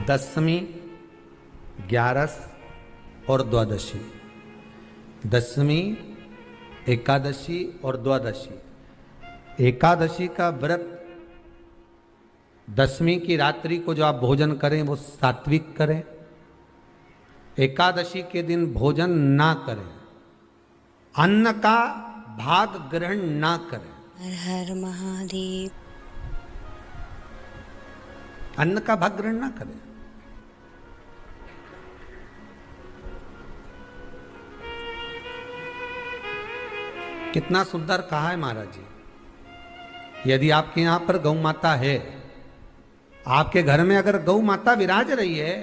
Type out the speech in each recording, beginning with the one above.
दशमी, ग्यारस और द्वादशी। दशमी, एकादशी और द्वादशी। एकादशी का व्रत, दशमी की रात्रि को जो आप भोजन करें वो सात्विक करें। एकादशी के दिन भोजन ना करें, अन्न का भाग ग्रहण ना करें। हर हर महादेव। अन्न का भाग ग्रहण ना करें। कितना सुंदर कहा है महाराज जी। यदि आपके यहां पर गौ माता है, आपके घर में अगर गौ माता विराज रही है,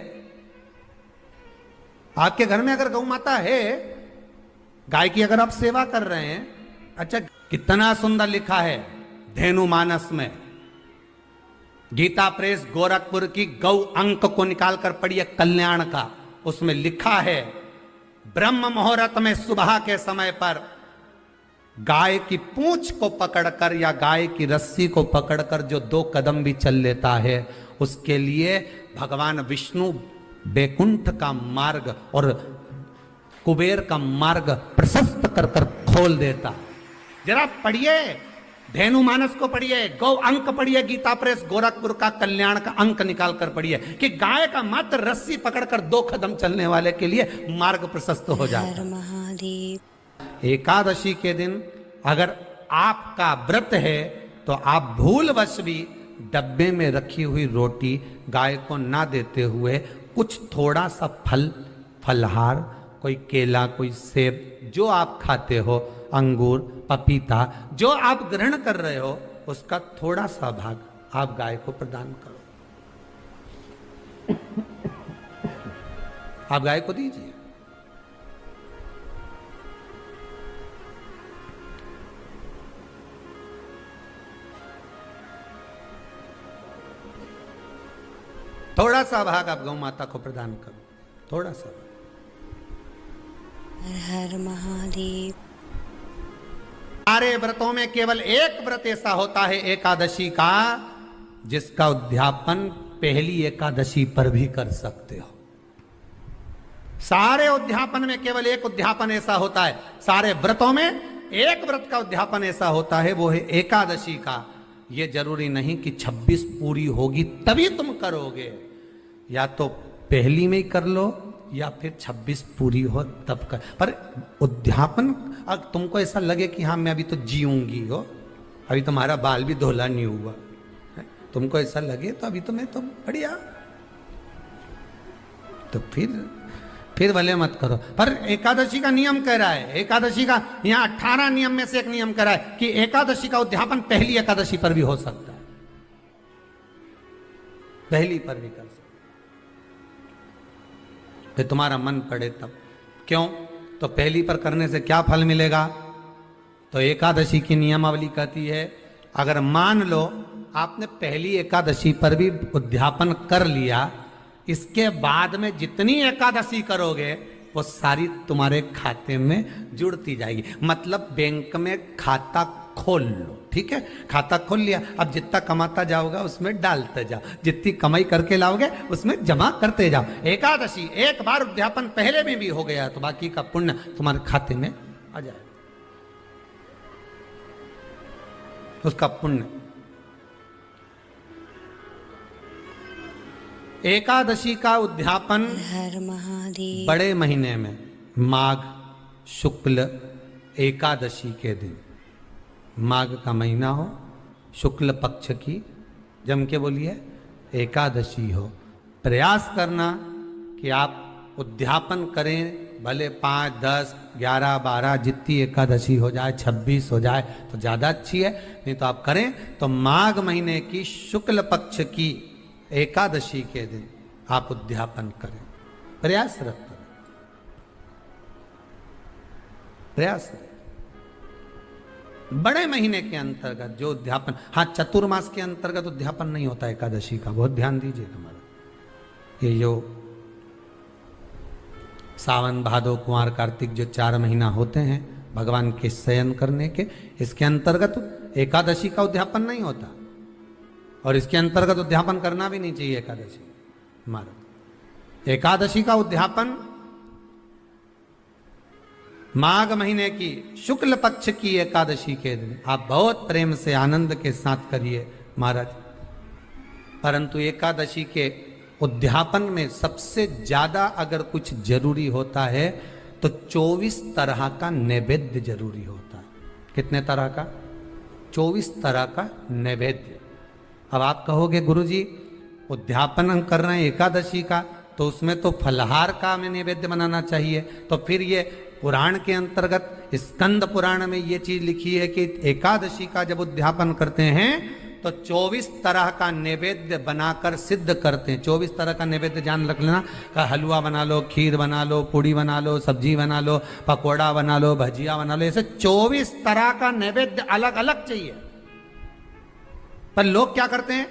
आपके घर में अगर गौ माता है, गाय की अगर आप सेवा कर रहे हैं, अच्छा कितना सुंदर लिखा है धेनु मानस में, गीता प्रेस गोरखपुर की गौ अंक को निकालकर पढ़िए कल्याण का। उसमें लिखा है ब्रह्म मुहूर्त में सुबह के समय पर गाय की पूंछ को पकड़कर या गाय की रस्सी को पकड़कर जो 2 कदम भी चल लेता है, उसके लिए भगवान विष्णु बैकुंठ का मार्ग और कुबेर का मार्ग प्रशस्त कर कर खोल देता। जरा पढ़िए, धेनु मानस को पढ़िए, गौ अंक पढ़िए, गीता प्रेस गोरखपुर का कल्याण का अंक निकाल कर पढ़िए कि गाय का मात्र रस्सी पकड़कर 2 कदम चलने वाले के लिए मार्ग प्रशस्त हो जाता है। महादेव। एकादशी के दिन अगर आपका व्रत है तो आप भूलवश भी डब्बे में रखी हुई रोटी गाय को ना देते हुए कुछ थोड़ा सा फल, फलहार, कोई केला, कोई सेब, जो आप खाते हो, अंगूर, पपीता, जो आप ग्रहण कर रहे हो, उसका थोड़ा सा भाग आप गाय को प्रदान करो। आप गाय को दीजिए। थोड़ा सा भाग आप गौ माता को प्रदान करो, थोड़ा सा। हर हर महादेव। सारे व्रतों में केवल एक व्रत ऐसा होता है एकादशी का, जिसका उद्यापन पहली एकादशी पर भी कर सकते हो। सारे उद्यापन में केवल एक उद्यापन ऐसा होता है, सारे व्रतों में एक व्रत का उद्यापन ऐसा होता है, वो है एकादशी का। ये जरूरी नहीं कि 26 पूरी होगी तभी तुम करोगे, या तो पहली में ही कर लो या फिर 26 पूरी हो तब कर। पर उद्यापन, अगर तुमको ऐसा लगे कि हाँ मैं अभी तो जीऊंगी हो, अभी तुम्हारा बाल भी धोला नहीं हुआ है, तुमको ऐसा लगे तो अभी तो मैं तो बढ़िया, तो फिर भले मत करो। पर एकादशी का नियम कह रहा है, एकादशी का यहाँ 18 नियम में से एक नियम कह रहा है कि एकादशी का उद्यापन पहली एकादशी पर भी हो सकता है, पहली पर भी कर सकता है, फिर तुम्हारा मन पड़े तब। क्यों? तो पहली पर करने से क्या फल मिलेगा? तो एकादशी की नियमावली कहती है, अगर मान लो आपने पहली एकादशी पर भी उद्यापन कर लिया, इसके बाद में जितनी एकादशी करोगे वो सारी तुम्हारे खाते में जुड़ती जाएगी। मतलब बैंक में खाता खोल लो, ठीक है? खाता खोल लिया, अब जितना कमाता जाओगा उसमें डालते जाओ, जितनी कमाई करके लाओगे उसमें जमा करते जाओ। एकादशी एक बार उद्यापन पहले में भी हो गया तो बाकी का पुण्य तुम्हारे खाते में आ जाएगा, उसका पुण्य। एकादशी का उद्यापन हर महादेव। बड़े महीने में माघ शुक्ल एकादशी के दिन, माघ का महीना हो, शुक्ल पक्ष की, जम के बोलिए, एकादशी हो, प्रयास करना कि आप उद्यापन करें, भले 5, 10, 11, 12 जितनी एकादशी हो जाए, 26 हो जाए तो ज़्यादा अच्छी है, नहीं तो आप करें तो माघ महीने की शुक्ल पक्ष की एकादशी के दिन आप उद्यापन करें, प्रयासरत करें, प्रयासरत। बड़े महीने के अंतर्गत जो उद्यापन, हाँ चतुर्मास के अंतर्गत उद्यापन नहीं होता एकादशी का, बहुत ध्यान दीजिए हमारा। ये जो सावन भादो कुंवर कार्तिक जो 4 महीना होते हैं भगवान के शयन करने के, इसके अंतर्गत एकादशी का उद्यापन नहीं होता, और इसके अंतर्गत उद्यापन करना भी नहीं चाहिए एकादशी। महाराज एकादशी का उद्यापन माघ महीने की शुक्ल पक्ष की एकादशी के दिन आप बहुत प्रेम से आनंद के साथ करिए महाराज। परंतु एकादशी के उद्यापन में सबसे ज्यादा अगर कुछ जरूरी होता है तो 24 तरह का नैवेद्य जरूरी होता है। कितने तरह का? 24 तरह का नैवेद्य। अब आप कहोगे गुरुजी उद्यापन हम कर रहे हैं एकादशी का, तो उसमें तो फलहार का हमें नैवेद्य बनाना चाहिए। तो फिर ये पुराण के अंतर्गत स्कंद पुराण में ये चीज लिखी है कि एकादशी का जब उद्यापन करते हैं तो 24 तरह का नैवेद्य बनाकर सिद्ध करते हैं। 24 तरह का नैवेद्य जान रख लेना का हलवा बना लो, खीर बना लो, पूड़ी बना लो, सब्जी बना लो, पकोड़ा बना लो, भजिया बना लो, ऐसे 24 तरह का नैवेद्य अलग अलग चाहिए। पर लोग क्या करते हैं,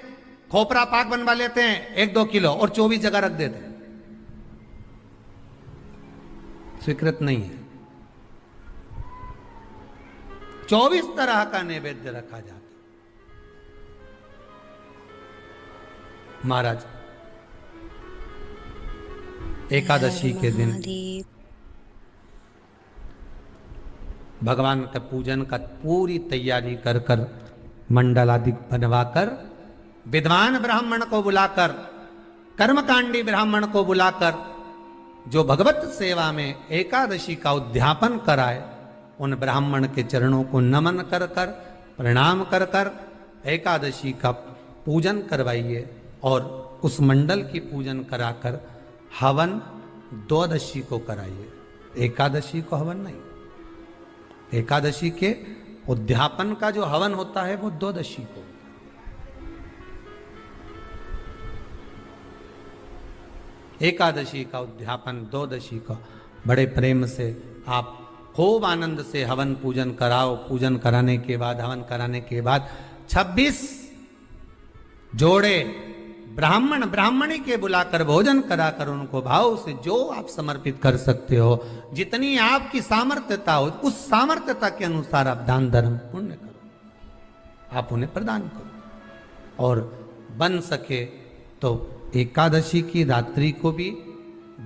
खोपरा पाक बनवा लेते हैं 1-2 किलो और 24 जगह रख देते हैं। स्वीकृत नहीं है। 24 तरह का नैवेद्य रखा जाता है। महाराज एकादशी के दिन भगवान का पूजन का पूरी तैयारी कर कर मंडल आदि बनवाकर विद्वान ब्राह्मण को बुलाकर कर्मकांडी ब्राह्मण को बुलाकर जो भगवत सेवा में एकादशी का उद्यापन कराए उन ब्राह्मण के चरणों को नमन कर कर प्रणाम कर कर एकादशी का पूजन करवाइए और उस मंडल की पूजन कराकर हवन द्वादशी को कराइए। एकादशी को हवन नहीं। एकादशी के उद्यापन का जो हवन होता है वो द्वादशी को। एकादशी का उद्यापन द्वादशी को बड़े प्रेम से आप खूब आनंद से हवन पूजन कराओ। पूजन कराने के बाद हवन कराने के बाद 26 जोड़े ब्राह्मण ब्राह्मणी के बुलाकर भोजन कराकर उनको भाव से जो आप समर्पित कर सकते हो, जितनी आपकी सामर्थ्यता हो उस सामर्थ्यता के अनुसार आप दान धर्म पुण्य करो, आप उन्हें प्रदान करो। और बन सके तो एकादशी की रात्रि को भी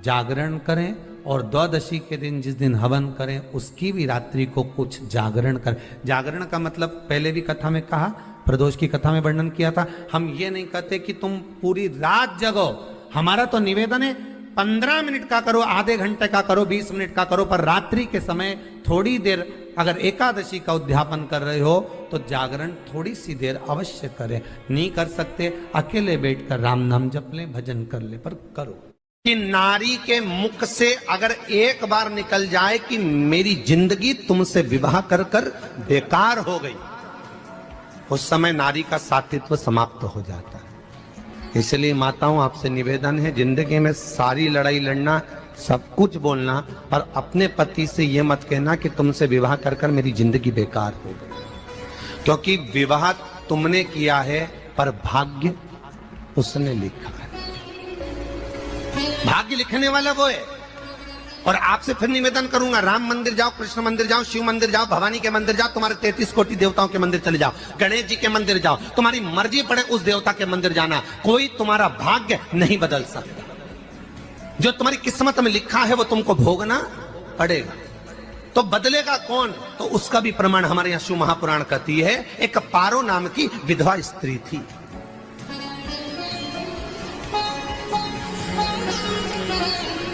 जागरण करें और द्वादशी के दिन जिस दिन हवन करें उसकी भी रात्रि को कुछ जागरण करें। जागरण का मतलब पहले भी कथा में कहा, प्रदोष की कथा में वर्णन किया था। हम ये नहीं कहते कि तुम पूरी रात जगो, हमारा तो निवेदन है 15 मिनट का करो, आधे घंटे का करो, 20 मिनट का करो, पर रात्रि के समय थोड़ी देर अगर एकादशी का उद्यापन कर रहे हो तो जागरण थोड़ी सी देर अवश्य करें। नहीं कर सकते अकेले बैठकर राम नाम जप लें, भजन कर ले, पर करो। कि नारी के मुख से अगर एक बार निकल जाए कि मेरी जिंदगी तुमसे विवाह कर कर बेकार हो गई, उस समय नारी का साथित्व समाप्त हो जाता है। इसलिए माताओं आपसे निवेदन है, जिंदगी में सारी लड़ाई लड़ना, सब कुछ बोलना, पर अपने पति से यह मत कहना कि तुमसे विवाह कर कर मेरी जिंदगी बेकार हो गई, क्योंकि विवाह तुमने किया है पर भाग्य उसने लिखा है। भाग्य लिखने वाला वो है। और आपसे फिर निवेदन करूंगा, राम मंदिर जाओ, कृष्ण मंदिर जाओ, शिव मंदिर जाओ, भवानी के मंदिर जाओ, तुम्हारे 33 कोटि देवताओं के मंदिर चले जाओ, गणेश जी के मंदिर जाओ, तुम्हारी मर्जी पड़े उस देवता के मंदिर जाना, कोई तुम्हारा भाग्य नहीं बदल सकता। जो तुम्हारी किस्मत में लिखा है वो तुमको भोगना पड़ेगा। तो बदलेगा कौन? तो उसका भी प्रमाण हमारे यहां शिव महापुराण कहती है। एक पारो नाम की विधवा स्त्री थी।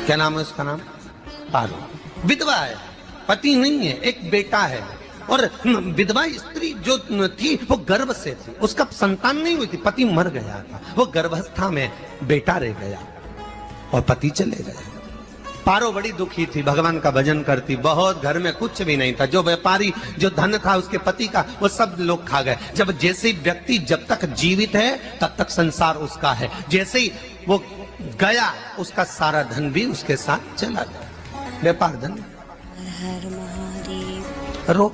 क्या नाम है उसका? नाम पारो। विधवा है, पति नहीं है, एक बेटा है। और विधवा स्त्री जो थी वो गर्भ से थी, उसका संतान नहीं हुई थी, पति मर गया था, वो गर्भावस्था में बेटा रह गया और पति चले गए। पारो बड़ी दुखी थी, भगवान का भजन करती बहुत, घर में कुछ भी नहीं था, जो व्यापारी जो धन था उसके पति का वो सब लोग खा गए। जब जैसे व्यक्ति जब तक जीवित है तब तक संसार उसका है, जैसे ही वो गया उसका सारा धन भी उसके साथ चला गया, व्यापार धन। हर महादेव। रो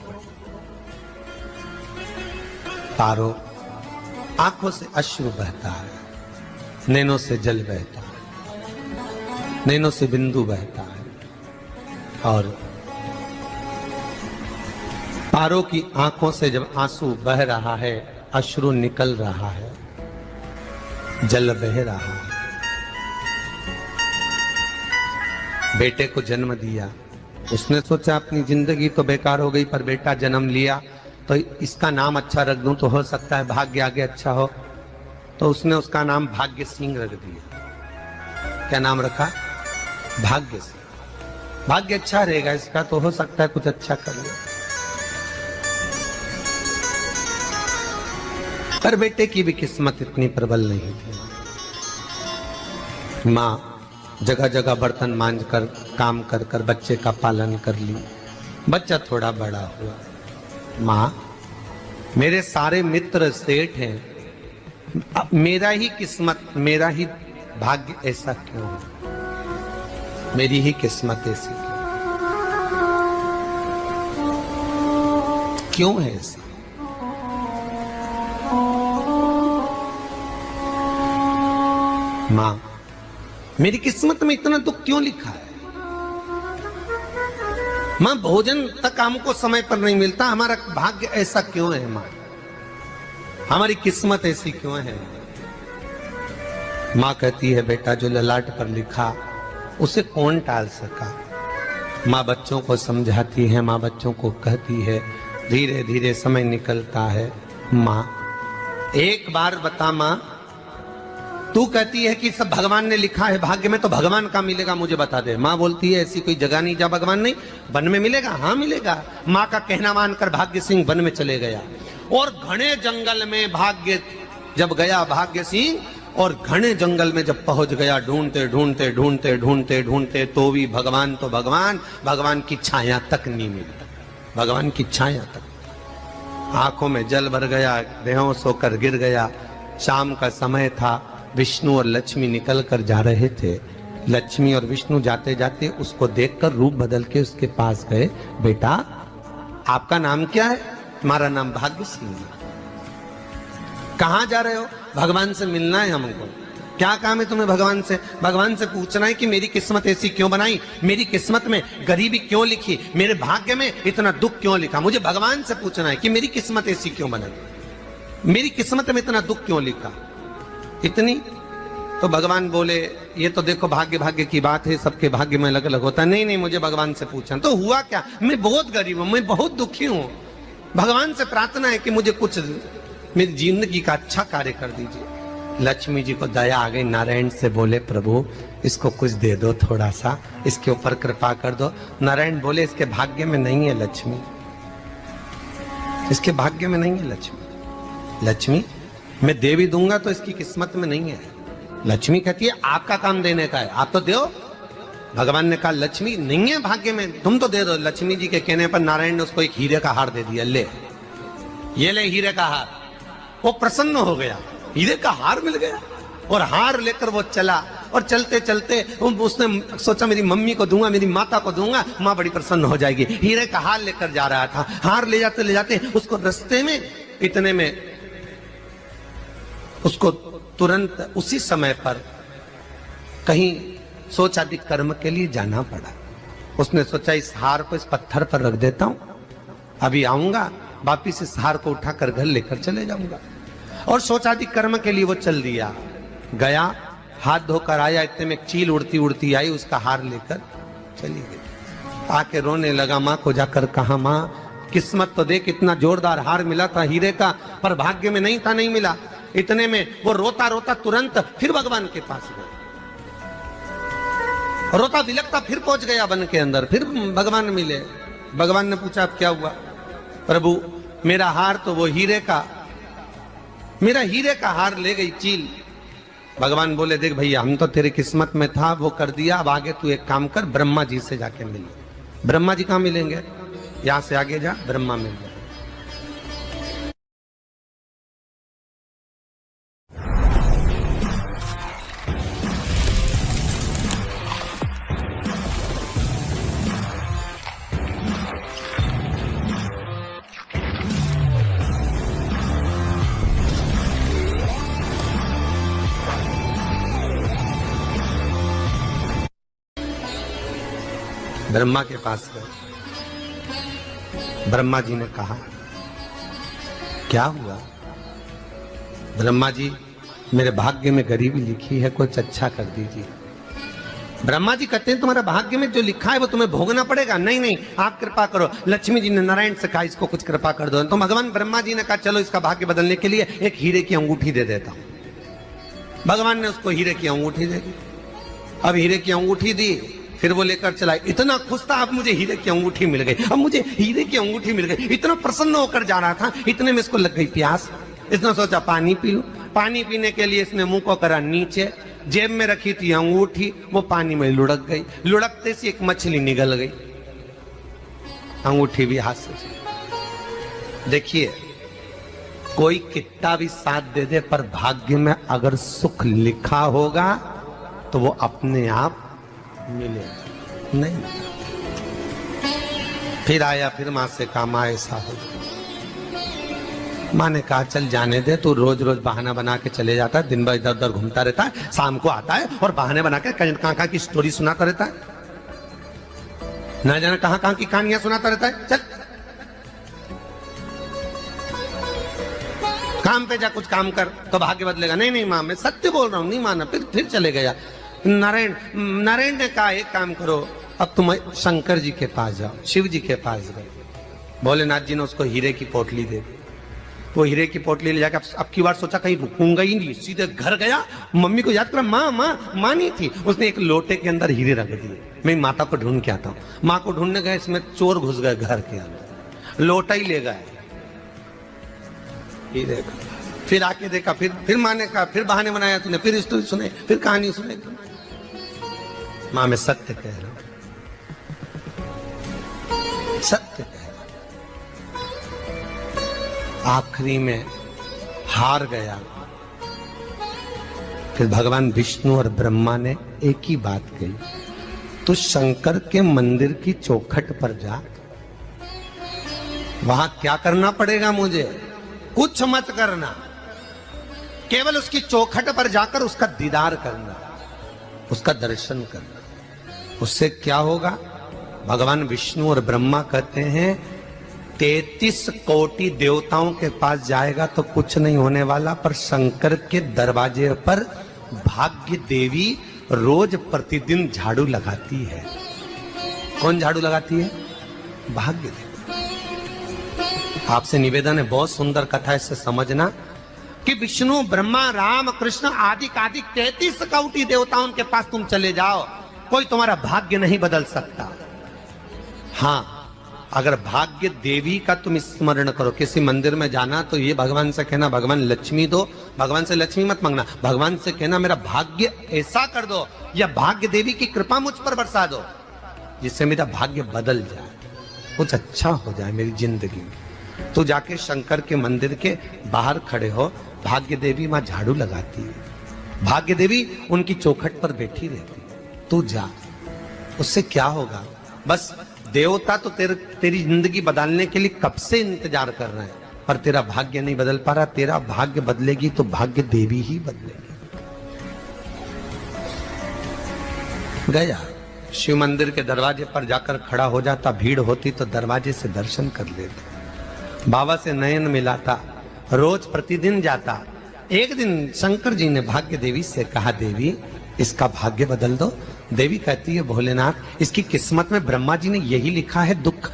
पारो आंखों से अश्रु बहता है, नैनों से जल बहता है, नैनों से बिंदु बहता है। और पारो की आंखों से जब आंसू बह रहा है, अश्रु निकल रहा है, जल बह रहा है, बेटे को जन्म दिया। उसने सोचा अपनी जिंदगी तो बेकार हो गई, पर बेटा जन्म लिया तो इसका नाम अच्छा रख दूं तो हो सकता है भाग्य आगे अच्छा हो। तो उसने उसका नाम भाग्य सिंह रख दिया। क्या नाम रखा? भाग्य सिंह। भाग्य अच्छा रहेगा इसका, तो हो सकता है कुछ अच्छा कर ले। पर बेटे की भी किस्मत इतनी प्रबल नहीं थी। माँ जगह जगह बर्तन मांझ कर काम कर कर बच्चे का पालन कर ली। बच्चा थोड़ा बड़ा हुआ। माँ मेरे सारे मित्र सेठ हैं, अब मेरा ही किस्मत, मेरा ही भाग्य ऐसा क्यों है? मेरी ही किस्मत ऐसी क्यों है? ऐसा माँ मेरी किस्मत में इतना दुख क्यों लिखा है? माँ भोजन तक हमको समय पर नहीं मिलता, हमारा भाग्य ऐसा क्यों है? माँ हमारी किस्मत ऐसी क्यों है? माँ कहती है बेटा जो ललाट पर लिखा उसे कौन टाल सका। माँ बच्चों को समझाती है, माँ बच्चों को कहती है, धीरे धीरे समय निकलता है। माँ एक बार बता माँ, तू कहती है कि सब भगवान ने लिखा है भाग्य में, तो भगवान का मिलेगा मुझे बता दे। माँ बोलती है ऐसी कोई जगह नहीं जहाँ भगवान नहीं। वन में मिलेगा? हाँ मिलेगा। माँ का कहना मानकर भाग्य सिंह वन में चले गया और घने जंगल में भाग्य जब गया भाग्य सिंह, और घने जंगल में जब पहुंच गया, ढूंढते ढूंढते ढूंढते ढूंढते ढूंढते तो भी भगवान तो भगवान की छाया तक नहीं मिली। भगवान की छाया तक। आंखों में जल भर गया, बेहोश होकर गिर गया। शाम का समय था, विष्णु और लक्ष्मी निकल कर जा रहे थे। लक्ष्मी और विष्णु जाते जाते उसको देखकर रूप बदल के उसके पास गए। बेटा आपका नाम क्या है? तुम्हारा नाम भाग्य सिंह है। कहां जा रहे हो? भगवान से मिलना है हमको। क्या काम है तुम्हें भगवान से? भगवान से पूछना है कि मेरी किस्मत ऐसी क्यों बनाई, मेरी किस्मत में गरीबी क्यों लिखी, मेरे भाग्य में इतना दुख क्यों लिखा। मुझे भगवान से पूछना है कि मेरी किस्मत ऐसी क्यों बनाई, मेरी किस्मत में इतना दुख क्यों लिखा। इतनी तो भगवान बोले ये तो देखो भाग्य भाग्य की बात है, सबके भाग्य में अलग अलग होता है। नहीं नहीं मुझे भगवान से पूछना। तो हुआ क्या? मैं बहुत गरीब हूं, मैं बहुत दुखी हूं। भगवान से प्रार्थना है कि मुझे कुछ मेरी जिंदगी का अच्छा कार्य कर दीजिए। लक्ष्मी जी को दया आ गई, नारायण से बोले प्रभु इसको कुछ दे दो, थोड़ा सा इसके ऊपर कृपा कर दो। नारायण बोले इसके भाग्य में नहीं है लक्ष्मी, इसके भाग्य में नहीं है लक्ष्मी। लक्ष्मी मैं देवी दूंगा तो इसकी किस्मत में नहीं है। लक्ष्मी कहती है आपका काम देने का है, आप तो दो। भगवान ने कहा लक्ष्मी नहीं है भाग्य में, तुम तो दे दो। लक्ष्मी जी के कहने पर नारायण ने उसको एक हीरे का हार दे दिया। ले ये ले हीरे का हार। वो प्रसन्न हो गया, हीरे का हार मिल गया। और हार लेकर वो चला, और चलते चलते उसने सोचा मेरी मम्मी को दूंगा, मेरी माता को दूंगा, माँ बड़ी प्रसन्न हो जाएगी। हीरे का हार लेकर जा रहा था। हार ले जाते उसको रास्ते में इतने में उसको तुरंत उसी समय पर कहीं सोचादि कर्म के लिए जाना पड़ा। उसने सोचा इस हार को इस पत्थर पर रख देता हूं, अभी आऊंगा वापिस इस हार को उठाकर घर लेकर चले जाऊंगा। और सोचादि कर्म के लिए वो चल दिया। गया, हाथ धोकर आया, इतने में चील उड़ती उड़ती आई, उसका हार लेकर चली गई। आके रोने लगा, माँ को जाकर कहा माँ किस्मत तो देख, इतना जोरदार हार मिला था हीरे का, पर भाग्य में नहीं था, नहीं मिला। इतने में वो रोता रोता तुरंत फिर भगवान के पास गया। रोता बिलखता फिर पहुंच गया वन के अंदर, फिर भगवान मिले। भगवान ने पूछा अब क्या हुआ? प्रभु मेरा हार तो वो हीरे का, मेरा हीरे का हार ले गई चील। भगवान बोले देख भैया हम तो तेरी किस्मत में था, वो कर दिया, अब आगे तू एक काम कर, ब्रह्मा जी से जाके मिल। ब्रह्मा जी कहाँ मिलेंगे? यहां से आगे जा, ब्रह्मा मिल जाए। ब्रह्मा के पास गए। ब्रह्मा जी ने कहा क्या हुआ? ब्रह्मा जी मेरे भाग्य में गरीबी लिखी है, कुछ अच्छा कर दीजिए। ब्रह्मा जी कहते हैं तुम्हारे भाग्य में जो लिखा है वो तुम्हें भोगना पड़ेगा। नहीं नहीं, आप कृपा करो। लक्ष्मी जी ने नारायण से कहा इसको कुछ कृपा कर दो। तो भगवान ब्रह्मा जी ने कहा चलो इसका भाग्य बदलने के लिए एक हीरे की अंगूठी दे देता हूं। भगवान ने उसको हीरे की अंगूठी दे दी। अब हीरे की अंगूठी दी, फिर वो लेकर चला। इतना खुश था, अब मुझे हीरे की अंगूठी मिल गई, अब मुझे हीरे की अंगूठी मिल गई। इतना प्रसन्न होकर जा रहा था, इतने में इसको लग गई प्यास। इसने सोचा पानी पी लूं। पानी पीने के लिए इसने मुंह को करा नीचे, जेब में रखी थी अंगूठी, वो पानी में लुढ़क गई। लुढ़कते से एक मछली निगल गई, अंगूठी भी हाथ से। देखिए, कोई कितना भी साथ दे दे, पर भाग्य में अगर सुख लिखा होगा तो वो अपने आप मिलेगा नहीं। फिर आया, फिर मां से कहा मां ऐसा हो। मां ने कहा चल जाने दे, तू रोज रोज बहाना बना के चले जाता है, दिन भर इधर उधर घूमता रहता है, शाम को आता है और बहाने बना के कहां की स्टोरी सुनाता रहता है, ना जाने कहां की कहानियां सुनाता रहता है। चल काम पे जा, कुछ काम कर तो भाग्य बदलेगा। नहीं नहीं मां, मैं सत्य बोल रहा हूं। नहीं माना, फिर चले गया। नारायण ने कहा एक काम करो, अब तुम शंकर जी के पास जाओ। शिव जी के पास गए। भोलेनाथ जी ने उसको हीरे की पोटली दे दी। वो हीरे की पोटली ले जाकर अब की बार सोचा कहीं रुकूंगा ही नहीं, सीधे घर गया। मम्मी को याद करा, माँ नहीं थी। उसने एक लोटे के अंदर हीरे रख दिए। मैं माता को ढूंढ के आता हूँ। माँ को ढूंढने गए, इसमें चोर घुस गए घर के अंदर, लोटा ही ले गए हीरे का। फिर आके देखा, फिर माँ ने कहा, फिर बहाने बनाया तूने, फिर स्टोरी सुने, फिर कहानी सुने। माँ मैं सत्य कह रहा हूं, सत्य कह रहा हूं। आखिरी में हार गया। फिर भगवान विष्णु और ब्रह्मा ने एक ही बात कही, तू शंकर के मंदिर की चौखट पर जा। वहां क्या करना पड़ेगा मुझे? कुछ मत करना, केवल उसकी चौखट पर जाकर उसका दीदार करना, उसका दर्शन करना। उससे क्या होगा? भगवान विष्णु और ब्रह्मा कहते हैं 33 कोटि देवताओं के पास जाएगा तो कुछ नहीं होने वाला, पर शंकर के दरवाजे पर भाग्य देवी रोज प्रतिदिन झाड़ू लगाती है। कौन झाड़ू लगाती है? भाग्य देवी। आपसे निवेदन है, बहुत सुंदर कथा है, इससे समझना कि विष्णु ब्रह्मा राम कृष्ण आदि 33 कोटि देवताओं के पास तुम चले जाओ, कोई तुम्हारा भाग्य नहीं बदल सकता। हाँ, अगर भाग्य देवी का तुम स्मरण करो, किसी मंदिर में जाना तो ये भगवान से कहना भगवान लक्ष्मी दो। भगवान से लक्ष्मी मत मांगना, भगवान से कहना मेरा भाग्य ऐसा कर दो, या भाग्य देवी की कृपा मुझ पर बरसा दो जिससे मेरा भाग्य बदल जाए, कुछ अच्छा हो जाए मेरी जिंदगी में। तो जाके शंकर के मंदिर के बाहर खड़े हो, भाग्य देवी मां झाड़ू लगाती है, भाग्य देवी उनकी चौखट पर बैठी रहती है। तू जा, उससे क्या होगा? बस देवता तो तेरी जिंदगी बदलने के लिए कब से इंतजार कर रहे हैं, पर तेरा भाग्य नहीं बदल पा रहा। तेरा भाग्य बदलेगी तो भाग्य देवी ही बदलेगी। गया, शिव मंदिर के दरवाजे पर जाकर खड़ा हो जाता, भीड़ होती तो दरवाजे से दर्शन कर लेता, बाबा से नयन मिलाता, रोज प्रतिदिन जाता। एक दिन शंकर जी ने भाग्य देवी से कहा, देवी इसका भाग्य बदल दो। देवी कहती है, भोलेनाथ इसकी किस्मत में ब्रह्मा जी ने यही लिखा है दुख,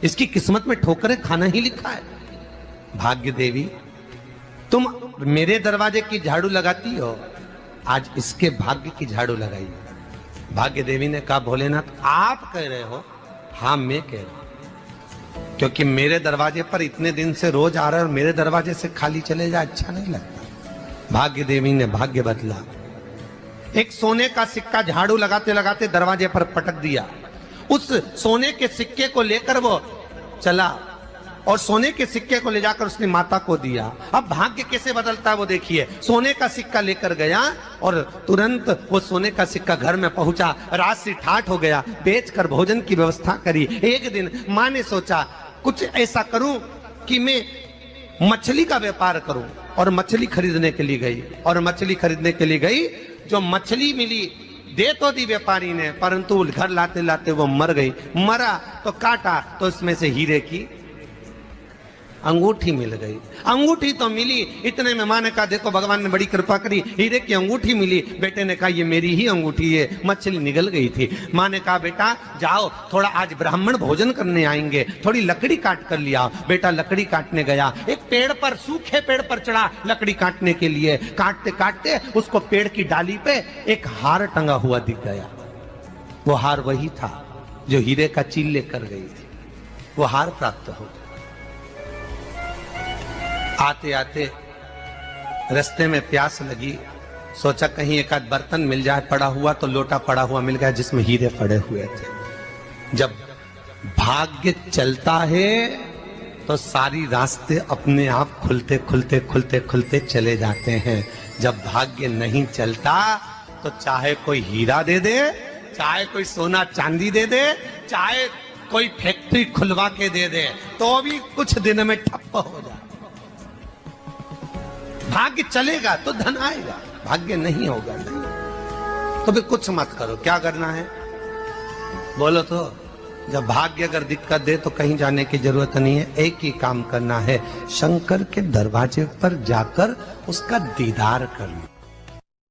इसकी किस्मत में ठोकरें खाना ही लिखा है। भाग्य देवी तुम मेरे दरवाजे की झाड़ू लगाती हो, आज इसके भाग्य की झाड़ू लगाई। भाग्य देवी ने कहा, भोलेनाथ आप कह रहे हो? हाँ मैं कह रहा हूं, क्योंकि मेरे दरवाजे पर इतने दिन से रोज आ रहा है और मेरे दरवाजे से खाली चले जाए अच्छा नहीं लगता। भाग्य देवी ने भाग्य बदला, एक सोने का सिक्का झाड़ू लगाते लगाते दरवाजे पर पटक दिया। उस सोने के सिक्के को लेकर वो चला और सोने के सिक्के को ले जाकर उसने माता को दिया। अब भाग्य कैसे बदलता है वो देखिए। सोने का सिक्का लेकर गया और तुरंत वो सोने का सिक्का घर में पहुंचा, रात से ठाठ हो गया, बेचकर भोजन की व्यवस्था करी। एक दिन मां ने सोचा कुछ ऐसा करूं कि मैं मछली का व्यापार करूं, और मछली खरीदने के लिए गई। और मछली खरीदने के लिए गई, जो मछली मिली दे तो दी व्यापारी ने, परंतु घर लाते लाते वो मर गई। मरा तो काटा तो इसमें से हीरे की अंगूठी मिल गई। अंगूठी तो मिली, इतने में माँ ने कहा देखो भगवान ने बड़ी कृपा करी, हीरे की अंगूठी मिली। बेटे ने कहा ये मेरी ही अंगूठी है। मछली निगल गई थी। माँ ने कहा बेटा जाओ, थोड़ा आज ब्राह्मण भोजन करने आएंगे, थोड़ी लकड़ी काट कर लिया। बेटा लकड़ी काटने गया, एक पेड़ पर, सूखे पेड़ पर चढ़ा लकड़ी काटने के लिए। काटते काटते उसको पेड़ की डाली पे एक हार टंगा हुआ दिख गया। वो हार वही था जो हीरे का चील लेकर गई थी। वो हार प्राप्त हो गया। आते आते रास्ते में प्यास लगी, सोचा कहीं एक आध बर्तन मिल जाए, पड़ा हुआ तो लोटा पड़ा हुआ मिल गया जिसमें हीरे पड़े हुए थे। जब भाग्य चलता है तो सारी रास्ते अपने आप खुलते खुलते खुलते खुलते चले जाते हैं। जब भाग्य नहीं चलता तो चाहे कोई हीरा दे दे, चाहे कोई सोना चांदी दे दे, चाहे कोई फैक्ट्री खुलवा के दे दे, तो भी कुछ दिन में ठप्प हो जाए। भाग्य चलेगा तो धन आएगा, भाग्य नहीं होगा नहीं। तो भी कुछ मत करो। क्या करना है बोलो तो? जब भाग्य अगर दिक्कत दे तो कहीं जाने की जरूरत नहीं है। एक ही काम करना है, शंकर के दरवाजे पर जाकर उसका दीदार करना।